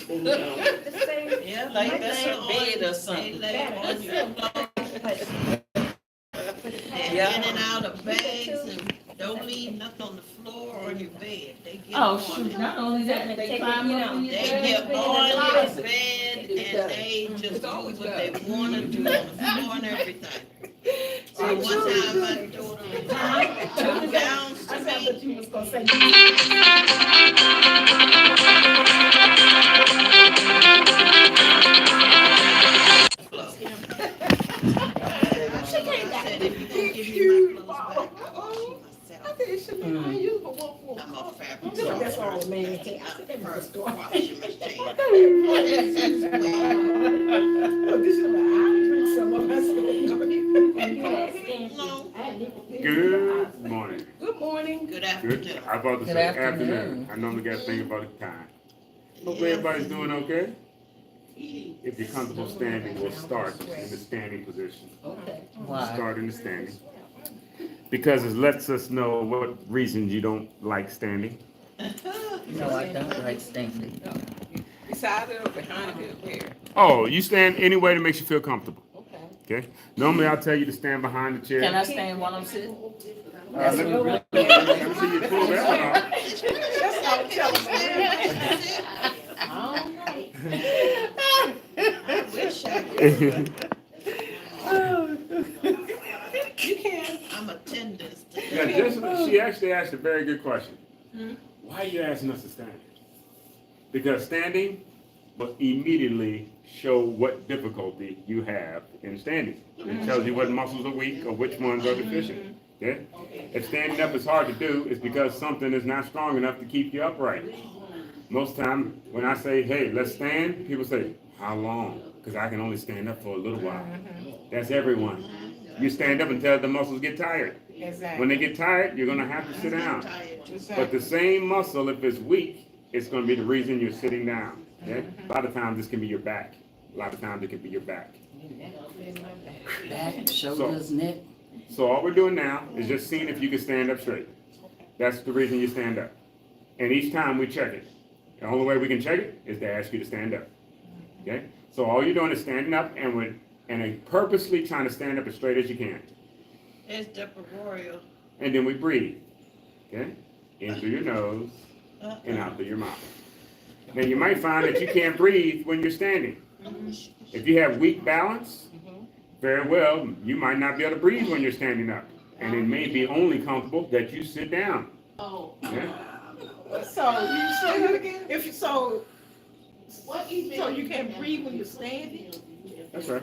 Yeah, like that's a bed or something. Lay on your floor. Yeah. In and out of bags and don't leave nothing on the floor or on your bed. They get shoot, not only that, they climb up in your They get on your bed and they just do what they want to do on the floor and everything. So one time my daughter took gowns to me. You was gonna say. I'm a fabric. That's all, man. Good morning. Good morning. Good afternoon. Good. I about to say afternoon. I normally got to think about the time. Hope everybody's doing okay. If you're comfortable standing, we'll start in the standing position. Okay. Start in the standing. Because it lets us know what reasons you don't like standing. No, I don't like standing. Beside it or behind it? Where? Oh, you stand any way that makes you feel comfortable. Okay. Normally I'll tell you to stand behind the chair. Can I stand while I'm sitting? Let me see you pull that one off. That's how it tells me. I wish I could. You can. I'm a tendist. Now, she actually asked a very good question. Why are you asking us to stand? Because standing will immediately show what difficulty you have in standing. It tells you what muscles are weak or which ones are deficient. Okay? If standing up is hard to do, it's because something is not strong enough to keep you upright. Most time when I say, hey, let's stand, people say, how long? Because I can only stand up for a little while. That's everyone. You stand up until the muscles get tired. Exactly. When they get tired, you're going to have to sit down. But the same muscle, if it's weak, it's going to be the reason you're sitting down. Okay? A lot of times this can be your back. A lot of times it can be your back. Back, shoulders, neck. So all we're doing now is just seeing if you can stand up straight. That's the reason you stand up. And each time we check it. The only way we can check it is to ask you to stand up. Okay? So all you're doing is standing up and purposely trying to stand up as straight as you can. It's depatorial. And then we breathe. Okay? In through your nose and out through your mouth. Now you might find that you can't breathe when you're standing. If you have weak balance, very well, you might not be able to breathe when you're standing up. And it may be only comfortable that you sit down. Okay? So you say that again? So you can't breathe when you're standing? That's right.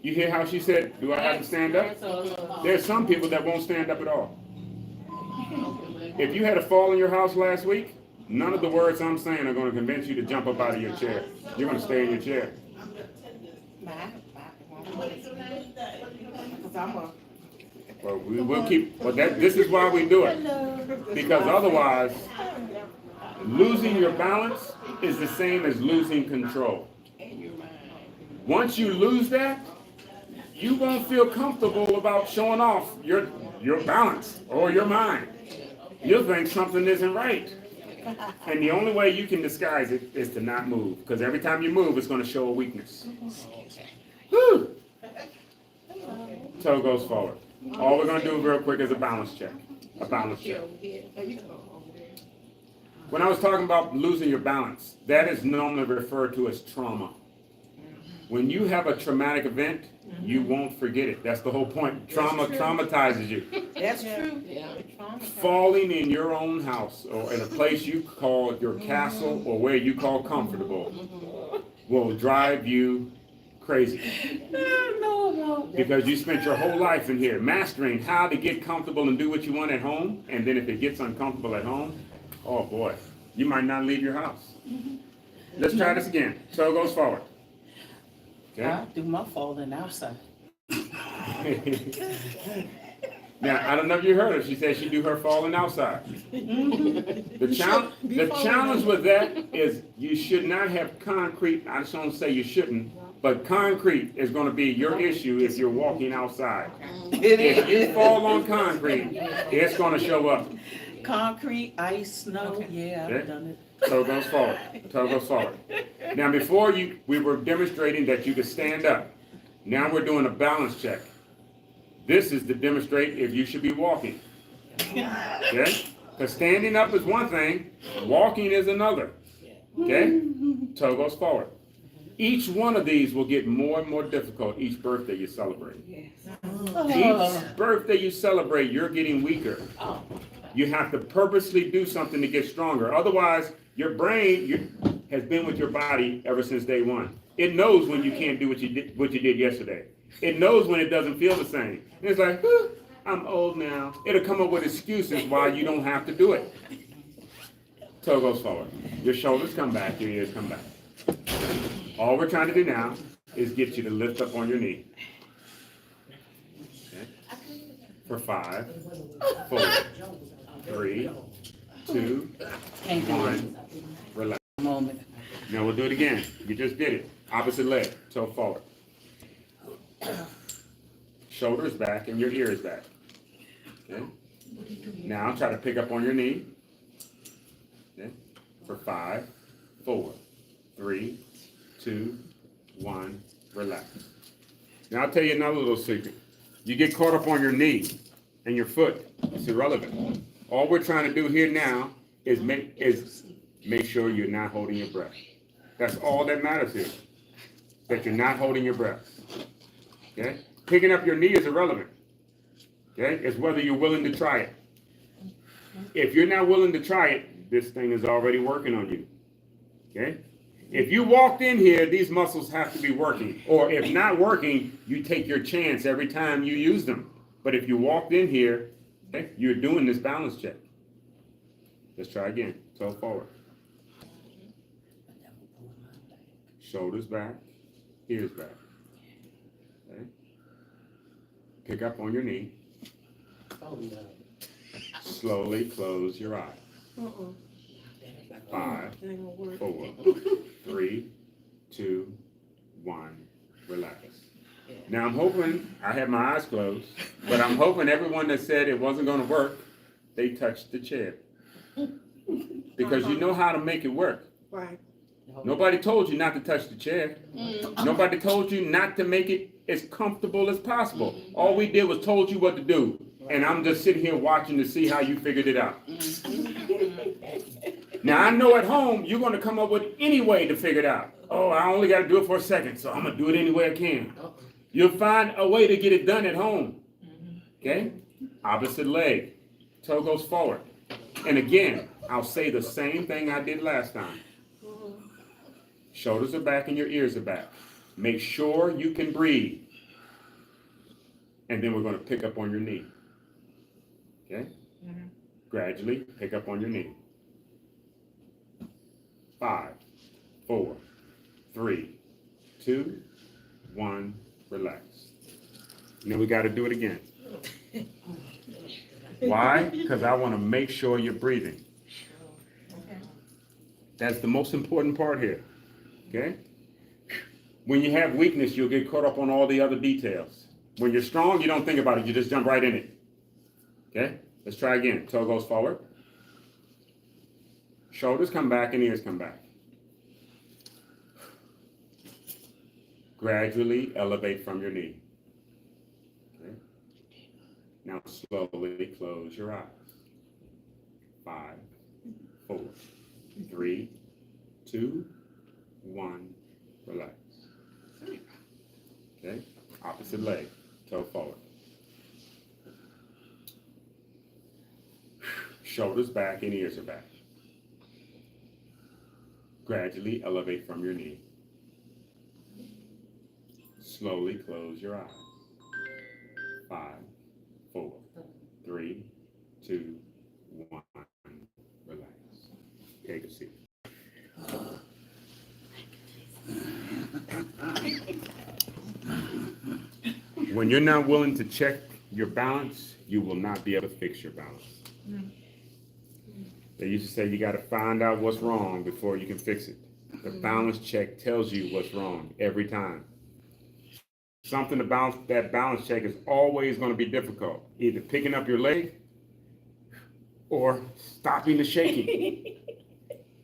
You hear how she said, do I have to stand up? There's some people that won't stand up at all. If you had a fall in your house last week, none of the words I'm saying are going to convince you to jump up out of your chair. You're going to stay in your chair. Well, we will keep, this is why we do it. Because otherwise, losing your balance is the same as losing control. Once you lose that, you won't feel comfortable about showing off your balance or your mind. You'll think something isn't right. And the only way you can disguise it is to not move. Because every time you move, it's going to show a weakness. Whew. Toe goes forward. All we're going to do real quick is a balance check. A balance check. When I was talking about losing your balance, that is normally referred to as trauma. When you have a traumatic event, you won't forget it. That's the whole point. Trauma traumatizes you. That's true. Falling in your own house or in a place you call your castle or where you call comfortable will drive you crazy. Because you spent your whole life in here mastering how to get comfortable and do what you want at home. And then if it gets uncomfortable at home, oh boy, you might not leave your house. Let's try this again. Toe goes forward. Okay. I do my falling outside. Now, I don't know if you heard her. She said she do her falling outside. The challenge with that is you should not have concrete. I just don't say you shouldn't, but concrete is going to be your issue if you're walking outside. If you fall on concrete, it's going to show up. Concrete, ice, snow, Okay. yeah, I've done it. Toe goes forward. Toe goes forward. Now before we were demonstrating that you could stand up. Now we're doing a balance check. This is to demonstrate if you should be walking. Okay? Because standing up is one thing, walking is another. Okay? Toe goes forward. Each one of these will get more and more difficult each birthday you celebrate. Each birthday you celebrate, you're getting weaker. You have to purposely do something to get stronger. Otherwise, your brain has been with your body ever since day one. It knows when you can't do what you did yesterday. It knows when it doesn't feel the same. And it's like, I'm old now. It'll come up with excuses why you don't have to do it. Toe goes forward. Your shoulders come back, your ears come back. All we're trying to do now is get you to lift up on your knee. Okay. For 5, 4, 3, 2, 1. Relax. Moment. Now we'll do it again. You just did it. Opposite leg, toe forward. Shoulders back and your ears back. Okay. Now try to pick up on your knee. Okay. For 5, 4, 3, 2, 1, relax. Now I'll tell you another little secret. You get caught up on your knee and your foot. It's irrelevant. All we're trying to do here now is make sure you're not holding your breath. That's all that matters here. That you're not holding your breath. Okay? Picking up your knee is irrelevant. Okay? It's whether you're willing to try it. If you're not willing to try it, this thing is already working on you. Okay? If you walked in here, these muscles have to be working. Or if not working, you take your chance every time you use them. But if you walked in here, okay, you're doing this balance check. Let's try again. Toe forward. Shoulders back, ears back. Okay. Pick up on your knee. Slowly close your eyes. 5, 4, 3, 2, 1, relax. Now I'm hoping, I have my eyes closed, but I'm hoping everyone that said it wasn't going to work, they touched the chair. Because you know how to make it work. Right. Nobody told you not to touch the chair. Nobody told you not to make it as comfortable as possible. All we did was told you what to do. And I'm just sitting here watching to see how you figured it out. Now I know at home you're going to come up with any way to figure it out. Oh, I only got to do it for a second, so I'm going to do it any way I can. You'll find a way to get it done at home. Okay? Opposite leg. Toe goes forward. And again, I'll say the same thing I did last time. Shoulders are back and your ears are back. Make sure you can breathe. And then we're going to pick up on your knee. Okay? Gradually pick up on your knee. 5, 4, 3, 2, 1, relax. And then we got to do it again. Why? Because I want to make sure you're breathing. That's the most important part here. Okay? When you have weakness, you'll get caught up on all the other details. When you're strong, you don't think about it. You just jump right in it. Okay? Let's try again. Toe goes forward. Shoulders come back and ears come back. Gradually elevate from your knee. Okay? Now slowly close your eyes. 5, 4, 3, 2, 1, relax. Okay? Opposite leg, toe forward. Shoulders back and ears are back. Gradually elevate from your knee. Slowly close your eyes. 5, 4, 3, 2, 1, relax. Take a seat. When you're not willing to check your balance, you will not be able to fix your balance. They used to say you got to find out what's wrong before you can fix it. The balance check tells you what's wrong every time. Something about that balance check is always going to be difficult. Either picking up your leg or stopping the shaking.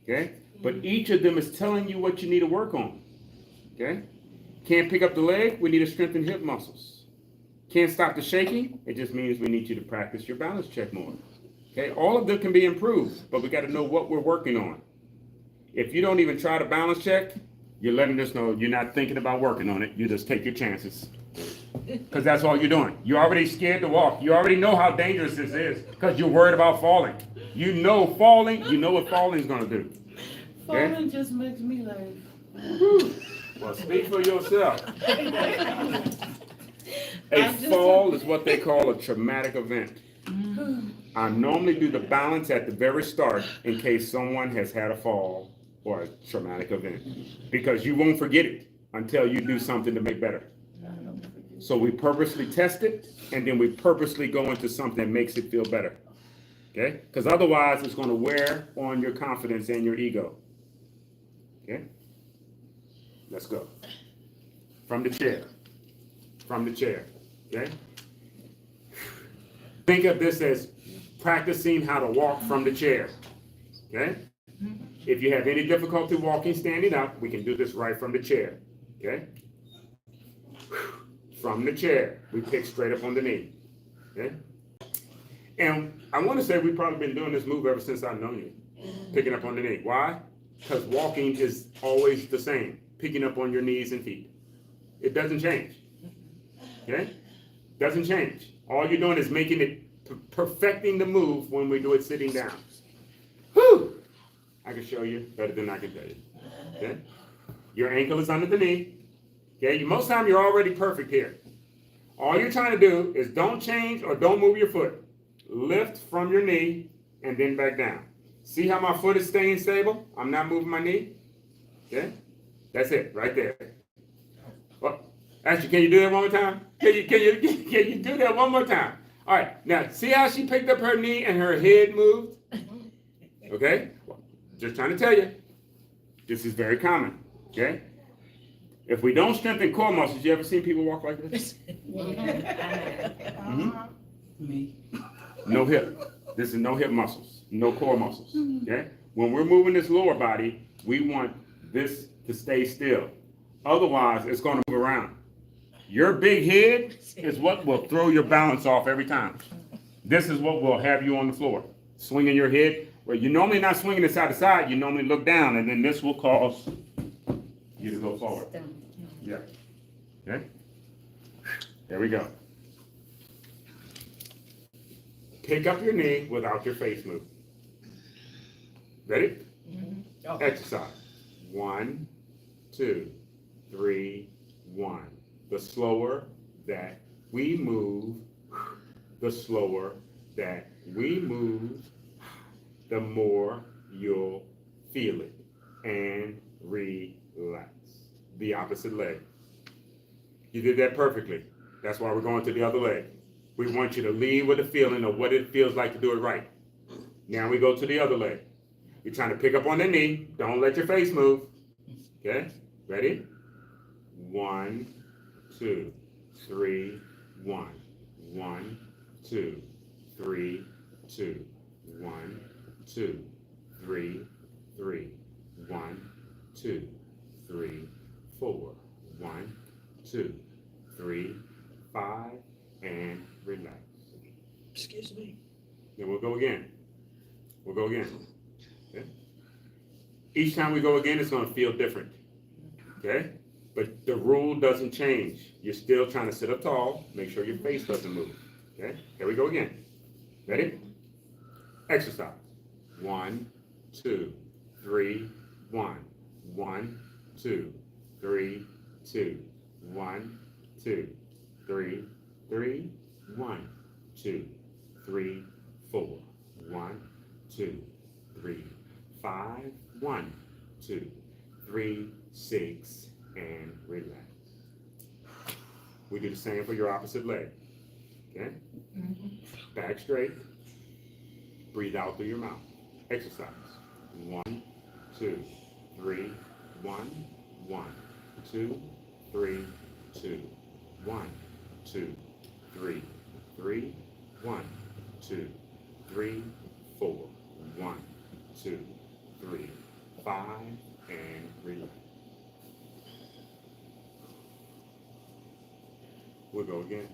okay? But each of them is telling you what you need to work on, okay? Can't pick up the leg, we need to strengthen hip muscles. Can't stop the shaking, it just means we need you to practice your balance check more, okay? All of them can be improved, but we got to know what we're working on. If you don't even try to balance check, you're letting us know you're not thinking about working on it, you just take your chances. Because that's all you're doing. You're already scared to walk. You already know how dangerous this is because you're worried about falling. You know falling, you know what falling is going to do. Okay? Falling just makes me laugh. Well, speak for yourself. A fall is what they call a traumatic event. I normally do the balance at the very start in case someone has had a fall or a traumatic event. Because you won't forget it until you do something to make better. So we purposely test it, and then we purposely go into something that makes it feel better. Okay? Because otherwise, it's going to wear on your confidence and your ego. Okay? Let's go. From the chair. From the chair. Okay? Think of this as practicing how to walk from the chair. Okay? If you have any difficulty walking standing up, we can do this right from the chair. Okay? From the chair, we pick straight up on the knee. Okay? And I want to say we've probably been doing this move ever since I've known you. Picking up on the knee. Why? Because walking is always the same. Picking up on your knees and feet. It doesn't change. Okay? Doesn't change. All you're doing is making it, perfecting the move when we do it sitting down. Whew! I can show you better than I can tell you. Okay? Your ankle is under the knee. Okay, most of the time you're already perfect here. All you're trying to do is don't change or don't move your foot. Lift from your knee and then back down. See how my foot is staying stable? I'm not moving my knee. Okay, that's it right there. Well, actually, can you do that one more time? Can you do that one more time? All right, now see how she picked up her knee and her head moved? Okay, just trying to tell you, this is very common. Okay. If we don't strengthen core muscles, you ever seen people walk like this? Me. No hip. This is no hip muscles, no core muscles. Okay? When we're moving this lower body, we want this to stay still. Otherwise, it's going to move around. Your big head is what will throw your balance off every time. This is what will have you on the floor. Swinging your head, where you're normally not swinging it side to side, you normally look down, and then this will cause you to go forward. Yeah. Okay? There we go. Pick up your knee without your face moving. Ready? Okay. Exercise. 1, 2, 3, 1. The slower that we move, the slower that we move, the more you'll feel it. And relax. The opposite leg. You did that perfectly. That's why we're going to the other leg. We want you to leave with a feeling of what it feels like to do it right. Now we go to the other leg. You're trying to pick up on the knee. Don't let your face move. Okay? Ready? 1, 2, 3, 1. 1, 2, 3, 2. 1, 2, 3, 3. 1, 2, 3, 4. 1, 2, 3, 5, and relax. Excuse me. Then we'll go again. We'll go again. Okay? Each time we go again, it's going to feel different. Okay? But the rule doesn't change. You're still trying to sit up tall. Make sure your face doesn't move. Okay? Here we go again. Ready? Exercise. 1, 2, 3, 1. 1, 2, 3, 2. 1, 2, 3, 3. 1, 2, 3, 4. 1, 2, 3, 5. 1, 2, 3, 6, and relax. We do the same for your opposite leg. Okay? Back straight. Breathe out through your mouth. Exercise. 1, 2, 3, 1, 1, 2, 3, 2, 1, 2, 3, 3, 1, 2, 3, 4, 1, 2, 3, 5, and relax. We'll go again.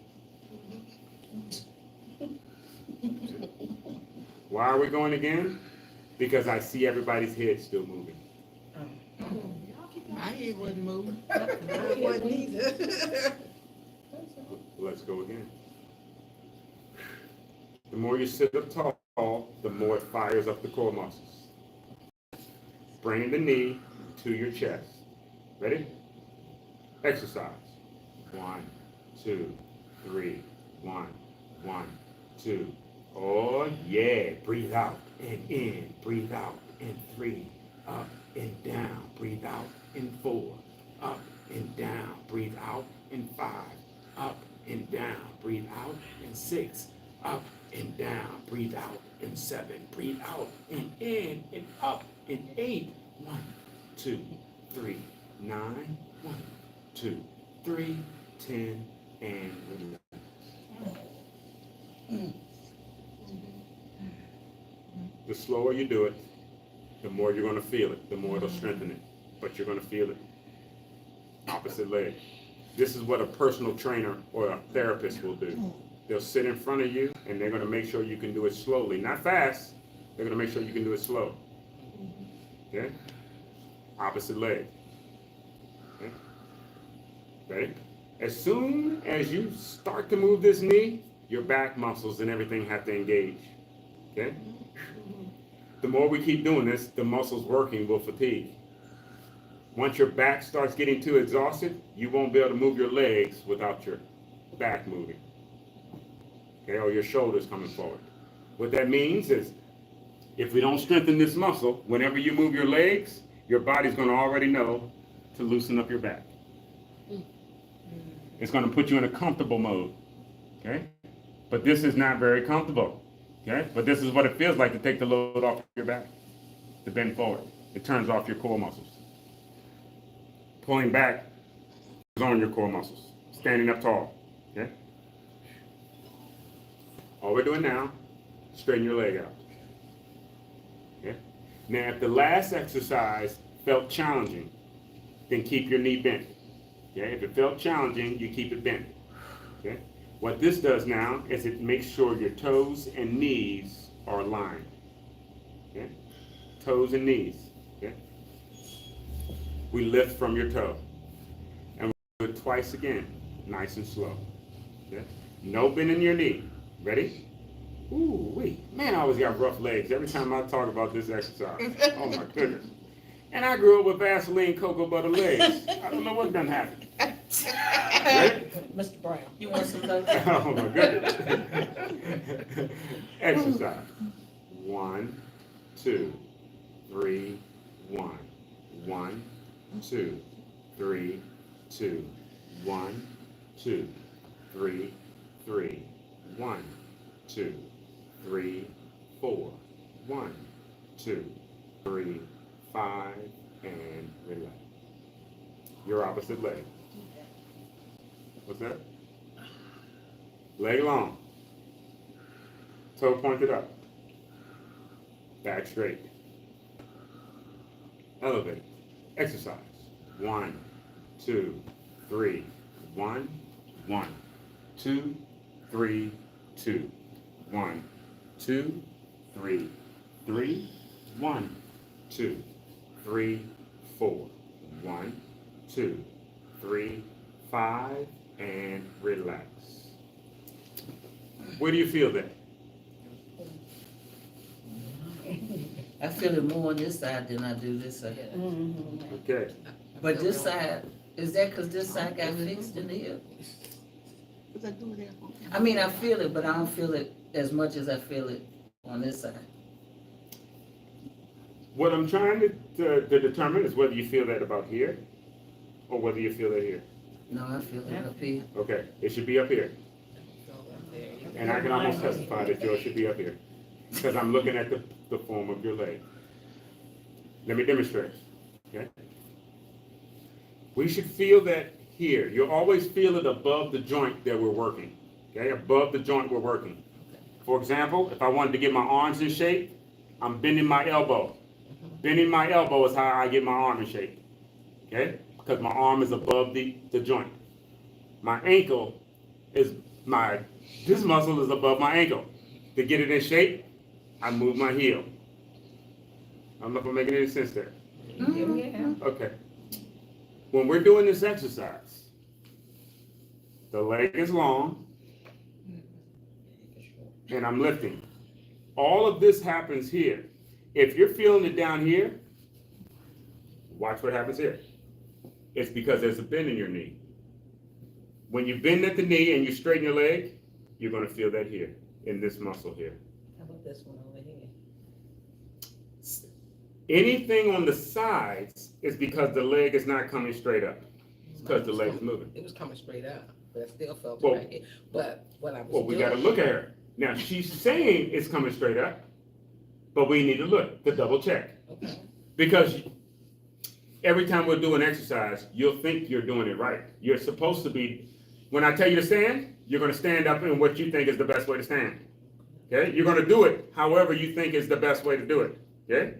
Why are we going again? Because I see everybody's head still moving. My head wasn't moving. It wasn't either. Let's go again. The more you sit up tall, the more it fires up the core muscles. Bring the knee to your chest. Ready? Exercise. 1, 2, 3. 1, 1, 2. Oh, yeah. Breathe out and in. Breathe out and 3. Up and down. Breathe out and 4. Up and down. Breathe out and 5. Up and down. Breathe out and 6. Up and down. Breathe out and 7. Breathe out and in and up and 8. 1, 2, 3, 9. 1, 2, 3, 10, and relax. The slower you do it, the more you're going to feel it, the more it'll strengthen it. But you're going to feel it. Opposite leg. This is what a personal trainer or a therapist will do. They'll sit in front of you and they're going to make sure you can do it slowly. Not fast. They're going to make sure you can do it slow. Okay? Opposite leg. Okay? Ready? As soon as you start to move this knee, your back muscles and everything have to engage. Okay? The more we keep doing this, the muscles working will fatigue. Once your back starts getting too exhausted, you won't be able to move your legs without your back moving. Okay, or your shoulders coming forward. What that means is, if we don't strengthen this muscle, whenever you move your legs, your body's going to already know to loosen up your back. It's going to put you in a comfortable mode. Okay? But this is not very comfortable. Okay? But this is what it feels like to take the load off your back, to bend forward. It turns off your core muscles. Pulling back is on your core muscles. Standing up tall. Okay? All we're doing now, straighten your leg out. Okay? Now, if the last exercise felt challenging, then keep your knee bent. Okay? If it felt challenging, you keep it bent. Okay? What this does now is it makes sure your toes and knees are aligned. Okay? Toes and knees. Okay? We lift from your toe. And we do it twice again, nice and slow. Okay? No bend in your knee. Ready? Ooh, wait. Man, I always got rough legs every time I talk about this exercise. Oh my goodness. And I grew up with Vaseline cocoa butter legs. I don't know what done happened. Ready? Mr. Brown. You want some love? Oh my goodness. Exercise. 1, 2, 3, 1. 1, 2, 3, 2. 1, 2, 3, 3. 1, 2, 3, 4. 1, 2, 3, 5, and relax. Your opposite leg. What's that? Leg long. Toe pointed up. Back straight. Elevate. Exercise. 1, 2, 3. 1, 1, 2, 3, 2. 1, 2, 3, 3. 1, 2, 3, 4. 1, 2, 3, 5, and relax. Where do you feel that? I feel it more on this side than I do this side. Okay. But this side, is that because this side got fixed in the hip? I mean, I feel it, but I don't feel it as much as I feel it on this side. What I'm trying to determine is whether you feel that about here or whether you feel it here. No, I feel it up here. Okay, it should be up here. And I can almost testify that yours should be up here because I'm looking at the form of your leg. Let me demonstrate. Okay. We should feel that here. You'll always feel it above the joint that we're working. Okay, above the joint we're working. For example, if I wanted to get my arms in shape, I'm bending my elbow. Bending my elbow is how I get my arm in shape. Okay? Because my arm is above the joint. My ankle is this muscle is above my ankle. To get it in shape, I move my heel. I don't know if I'm making any sense there. Mm-hmm. Okay. When we're doing this exercise, the leg is long, and I'm lifting. All of this happens here. If you're feeling it down here, watch what happens here. It's because there's a bend in your knee. When you bend at the knee and you straighten your leg, you're going to feel that here, in this muscle here. How about this one over here? Anything on the sides is because the leg is not coming straight up. It's because the leg is moving. It was coming straight up, but I still felt Well- it right here. But what I was Well, we doing. got to look at her. Now, she's saying it's coming straight up, but we need to look to double check. Okay. Because every time we're doing exercise, you'll think you're doing it right. You're supposed to be, when I tell you to stand, you're going to stand up in what you think is the best way to stand. Okay? You're going to do it however you think is the best way to do it. Okay?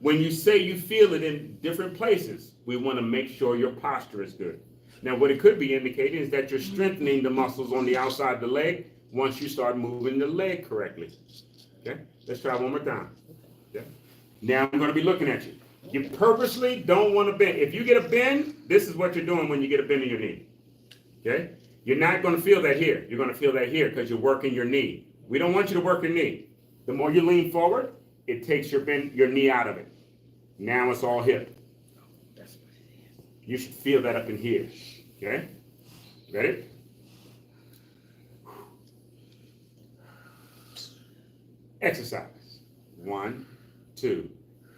When you say you feel it in different places, we want to make sure your posture is good. Now, what it could be indicating is that you're strengthening the muscles on the outside of the leg once you start moving the leg correctly. Okay? Let's try one more time. Okay? Now I'm going to be looking at you. You purposely don't want to bend. If you get a bend, this is what you're doing when you get a bend in your knee. Okay? You're not going to feel that here. You're going to feel that here because you're working your knee. We don't want you to work your knee. The more you lean forward, it takes your knee out of it. Now it's all hip. You should feel that up in here. Okay? Ready? Exercise. 1, 2,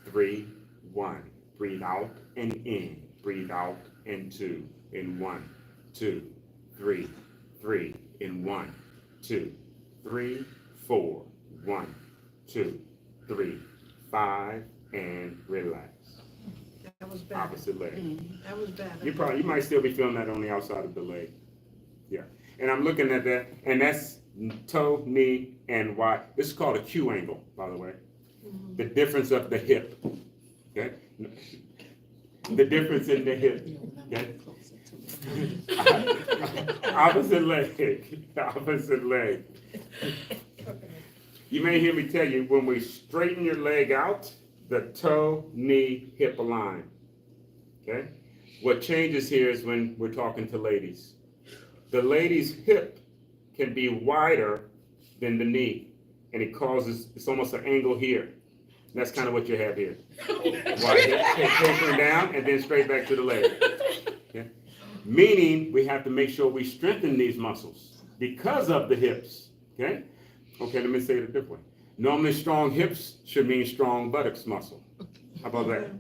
3, 1. Breathe out and in. Breathe out and 2. In 1, 2, 3, 3. In 1, 2, 3, 4. 1, 2, 3, 5, and relax. That was better. Opposite leg. That was better. You might still be feeling that on the outside of the leg. Yeah. And I'm looking at that, and that's toe, knee, and Y. This is called a Q angle, by the way. The difference of the hip. Okay? The difference in the hip. Okay? Opposite leg. Opposite leg. You may hear me tell you, when we straighten your leg out, the toe, knee, hip align. Okay? What changes here is when we're talking to ladies. The lady's hip can be wider than the knee, and it's almost an angle here. And that's kind of what you have here. Wide hip, tapering down, and then straight back to the leg. Okay? Meaning, we have to make sure we strengthen these muscles because of the hips. Okay? Okay, let me say it a different way. Normally, strong hips should mean strong buttocks muscle. How about that?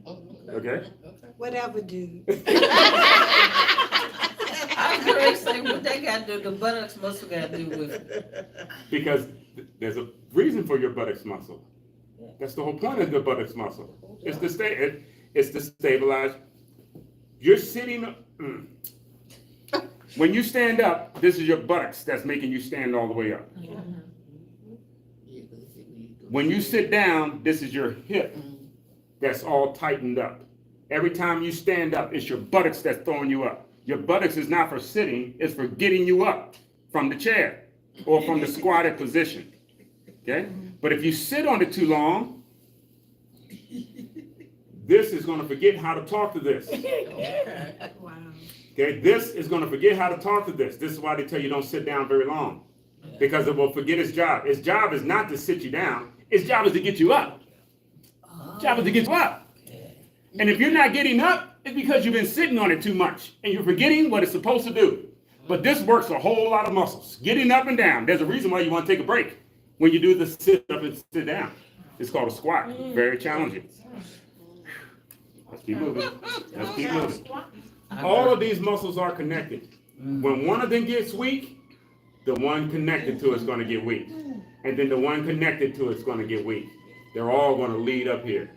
Okay? Whatever, dude. I was going to say, what they got to do, the buttocks muscle got to do with it. Because there's a reason for your buttocks muscle. That's the whole point of the buttocks muscle. It's to stabilize. You're sitting. When you stand up, this is your buttocks that's making you stand all the way up. When you sit down, this is your hip that's all tightened up. Every time you stand up, it's your buttocks that's throwing you up. Your buttocks is not for sitting, it's for getting you up from the chair or from the squatted position. Okay? But if you sit on it too long, this is going to forget how to talk to this. Wow. Okay? This is going to forget how to talk to this. This is why they tell you don't sit down very long. Because it will forget its job. Its job is not to sit you down. Its job is to get you up. Its job is to get you up. And if you're not getting up, it's because you've been sitting on it too much. And you're forgetting what it's supposed to do. But this works a whole lot of muscles. Getting up and down. There's a reason why you want to take a break when you do the sit up and sit down. It's called a squat. Very challenging. Let's keep moving. Let's keep moving. All of these muscles are connected. When one of them gets weak, the one connected to it's going to get weak. And then the one connected to it's going to get weak. They're all going to lead up here.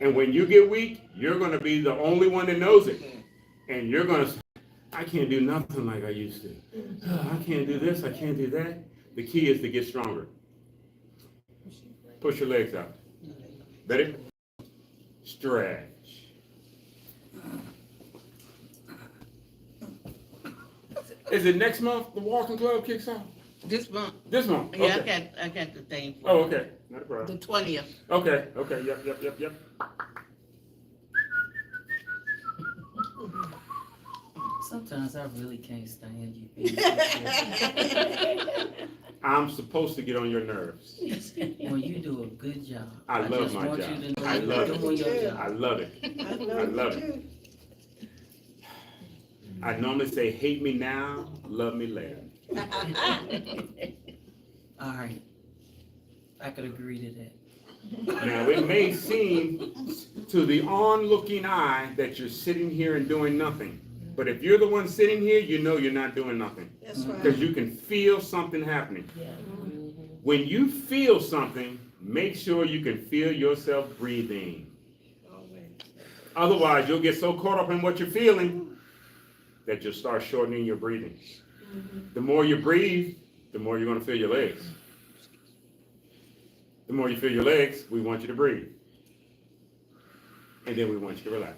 And when you get weak, you're going to be the only one that knows it. And you're going to say, I can't do nothing like I used to. I can't do this, I can't do that. The key is to get stronger. Push your legs out. Ready? stretch. Is it next month the walking club kicks off? This month. This month? Yeah, Okay. I got the thing. for Oh, it. okay. Not a problem. The 20th. Okay, yep. Sometimes I really can't stand you being so serious. I'm supposed to get on your nerves. Well, you do a good job. I love just my want job. you to know I you're love it. doing your job. I love it. I love it. I normally say, hate me now, love me later. All right. I could agree to that. Now, it may seem to the onlooking eye that you're sitting here and doing nothing. But if you're the one sitting here, you know you're not doing nothing. That's right. Because you can feel something happening. Yeah. When you feel something, make sure you can feel yourself breathing. Otherwise, you'll get so caught up in what you're feeling that you'll start shortening your breathing. The more you breathe, the more you're going to feel your legs. The more you feel your legs, we want you to breathe. And then we want you to relax.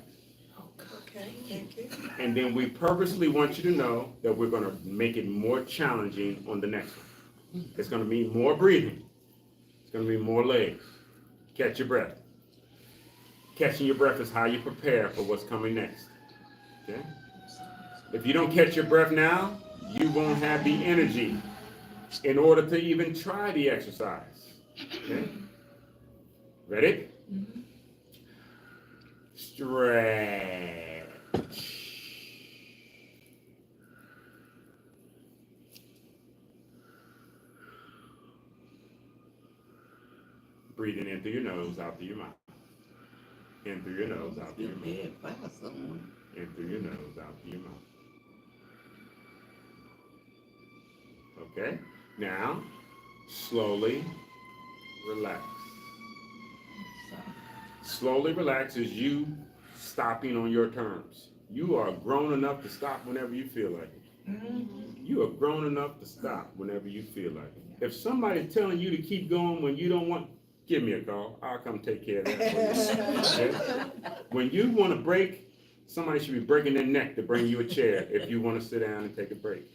Okay, thank you. And then we purposely want you to know that we're going to make it more challenging on the next one. It's going to mean more breathing. It's going to mean more legs. Catch your breath. Catching your breath is how you prepare for what's coming next. Okay? If you don't catch your breath now, you won't have the energy in order to even try the exercise. Okay? Ready? Stretch. Breathing in through your nose, out through your mouth. In through your nose, out through your mouth. In through your nose, out through your mouth. Okay? Now, slowly relax. Slowly relax is you stopping on your terms. You are grown enough to stop whenever you feel like it. You are grown enough to stop whenever you feel like it. If somebody's telling you to keep going when you don't want, give me a call. I'll come take care of that for you. Okay? When you want to break, somebody should be breaking their neck to bring you a chair if you want to sit down and take a break.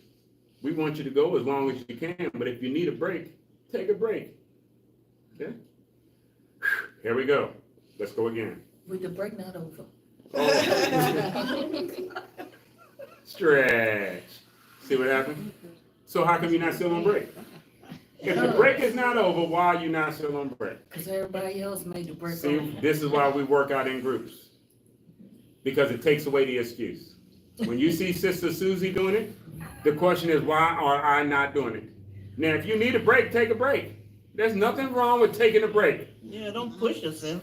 We want you to go as long as you can, but if you need a break, take a break. Okay? Here we go. Let's go again. With the break not over. Stretch. See what happened? So how come you're not still on break? If the break is not over, why are you not still on break? Because everybody else made the break See, over. this is why we work out in groups. Because it takes away the excuse. When you see Sister Susie doing it, the question is, why are I not doing it? Now, if you need a break, take a break. There's nothing wrong with taking a break. Yeah, don't push yourself.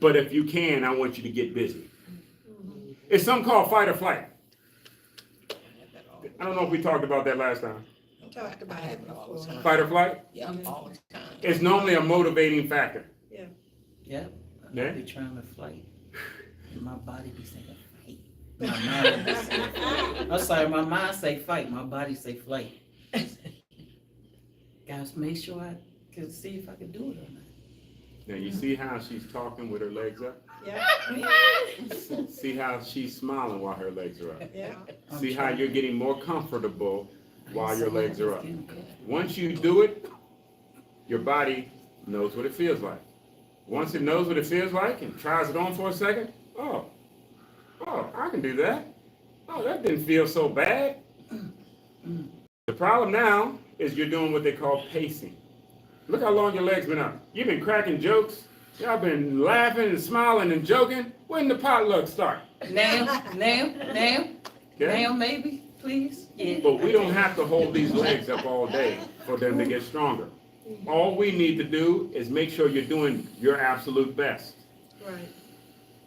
But if you can, I want you to get busy. It's something called fight or flight. I don't know if we talked about that last time. Talked about it before. Fight or flight? Yeah, all the time. It's normally a motivating factor. Yep. Yeah. I be trying to fight. My body be saying fight. My mind be saying fight. I'm sorry, my mind say fight, my body say flight. Guys, make sure I can see if I can do it or not. Now you see how she's talking with her legs up? Yeah, See how she's smiling while her legs are up? yeah. See how you're getting more comfortable while your legs are up. Getting good. Once you do it, your body knows what it feels like. Once it knows what it feels like and tries it on for a second, oh, I can do that. Oh, that didn't feel so bad. The problem now is you're doing what they call pacing. Look how long your legs been up. You've been cracking jokes. Y'all been laughing and smiling and joking. When the potluck start? Now, Okay? now maybe, please? Yeah. But we don't have to hold these legs up all day for them to get stronger. All we need to do is make sure you're doing your absolute best. Right.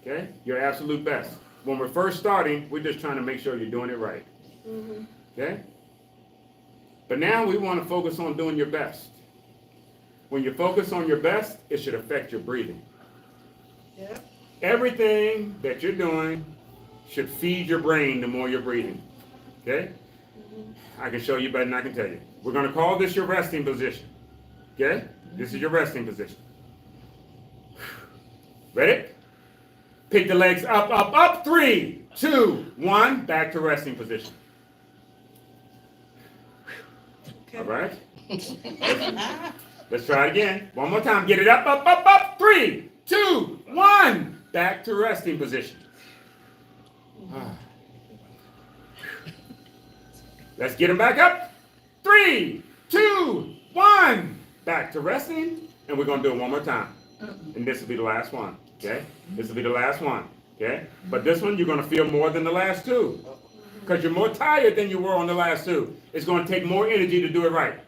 Okay? Your absolute best. When we're first starting, we're just trying to make sure you're doing it right. Okay? But now we want to focus on doing your best. When you focus on your best, it should affect your breathing. Yeah. Everything that you're doing should feed your brain the more you're breathing. Okay? I can show you better than I can tell you. We're going to call this your resting position. Okay? This is your resting position. Ready? Pick the legs up, up, up. 3, 2, 1. Back to resting position. All right. Let's try it again. One more time. Get it up, up, up, up. 3, 2, 1. Back to resting position. Let's get them back up. 3, 2, 1. Back to resting. And we're going to do it one more time. And this will be the last one. Okay? This will be the last one. Okay? But this one, you're going to feel more than the last two. Because you're more tired than you were on the last two. It's going to take more energy to do it right.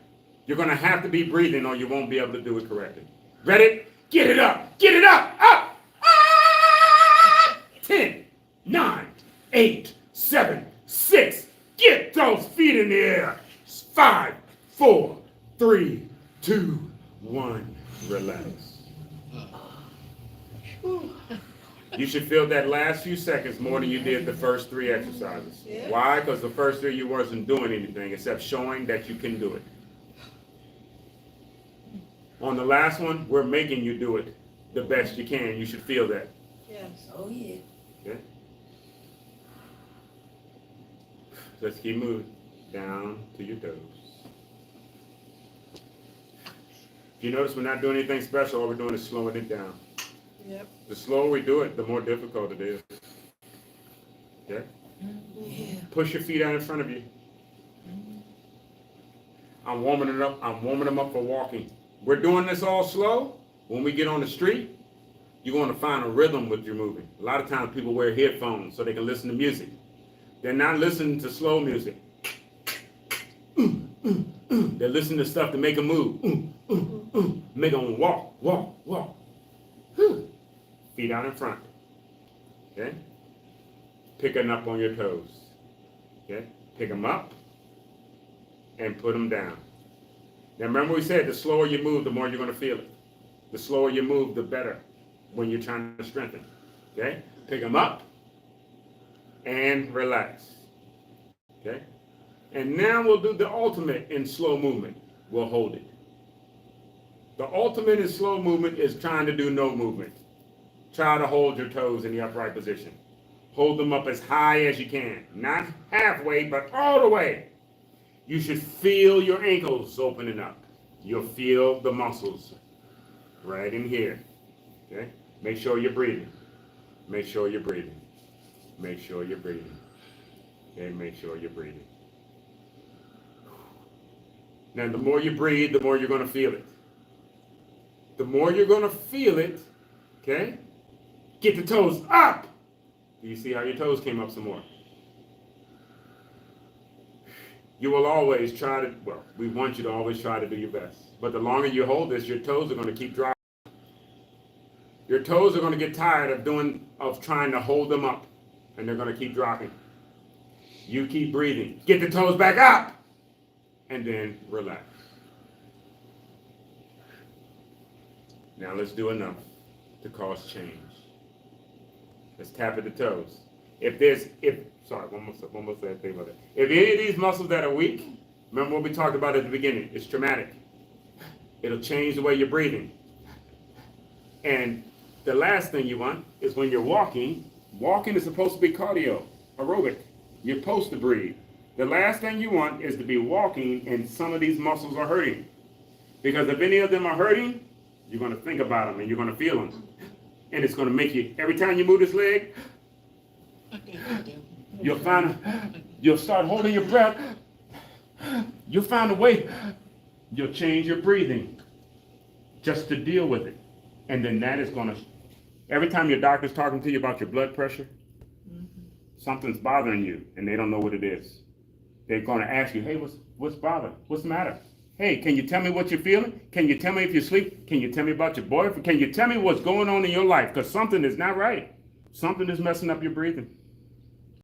You're going to have to be breathing or you won't be able to do it correctly. Ready? Get it up. Get it up. Up. Ah! 10, 9, 8, 7, 6. Get those feet in the air. 5, 4, 3, 2, 1. Relax. You should feel that last few seconds more than you did the first 3 exercises. Yeah. Why? Because the first 3 you wasn't doing anything except showing that you can do it. On the last one, we're making you do it the best you can. You should feel that. Yes. Oh yeah. Okay. Let's keep moving down to your toes. If you notice, we're not doing anything special. All we're doing is slowing it down. Yep. The slower we do it, the more difficult it is. Okay? Yeah. Push your feet out in front of you. I'm warming it up. I'm warming them up for walking. We're doing this all slow. When we get on the street, you're going to find a rhythm with your moving. A lot of times people wear headphones so they can listen to music. They're not listening to slow music. They're listening to stuff to make them move. Make them walk, walk, walk. Feet out in front. Okay? Picking up on your toes. Okay? Pick them up and put them down. Now remember we said the slower you move, the more you're going to feel it. The slower you move, the better when you're trying to strengthen. Okay? Pick them up and relax. Okay? And now we'll do the ultimate in slow movement. We'll hold it. The ultimate in slow movement is trying to do no movement. Try to hold your toes in the upright position. Hold them up as high as you can. Not halfway, but all the way. You should feel your ankles opening up. You'll feel the muscles right in here. Okay? Make sure you're breathing. Make sure you're breathing. Make sure you're breathing. Okay? Make sure you're breathing. Now, the more you breathe, the more you're going to feel it. The more you're going to feel it, okay? Get the toes up. Do you see how your toes came up some more? You will always try to, well, we want you to always try to do your best. But the longer you hold this, your toes are going to keep dropping. Your toes are going to get tired of trying to hold them up. And they're going to keep dropping. You keep breathing. Get the toes back up. And then relax. Now let's do enough to cause change. Let's tap at the toes. One more thing about that. If any of these muscles that are weak, remember what we talked about at the beginning, it's traumatic. It'll change the way you're breathing. And the last thing you want is when you're walking is supposed to be cardio, aerobic. You're supposed to breathe. The last thing you want is to be walking and some of these muscles are hurting. Because if any of them are hurting, you're going to think about them and you're going to feel them. And it's going to make you, every time you move this leg, you'll start holding your breath. You'll find a way. You'll change your breathing just to deal with it. And then that is going to, every time your doctor's talking to you about your blood pressure, something's bothering you and they don't know what it is. They're going to ask you, hey, what's bothering? What's the matter? Hey, can you tell me what you're feeling? Can you tell me if you sleep? Can you tell me about your boyfriend? Can you tell me what's going on in your life? Because something is not right. Something is messing up your breathing.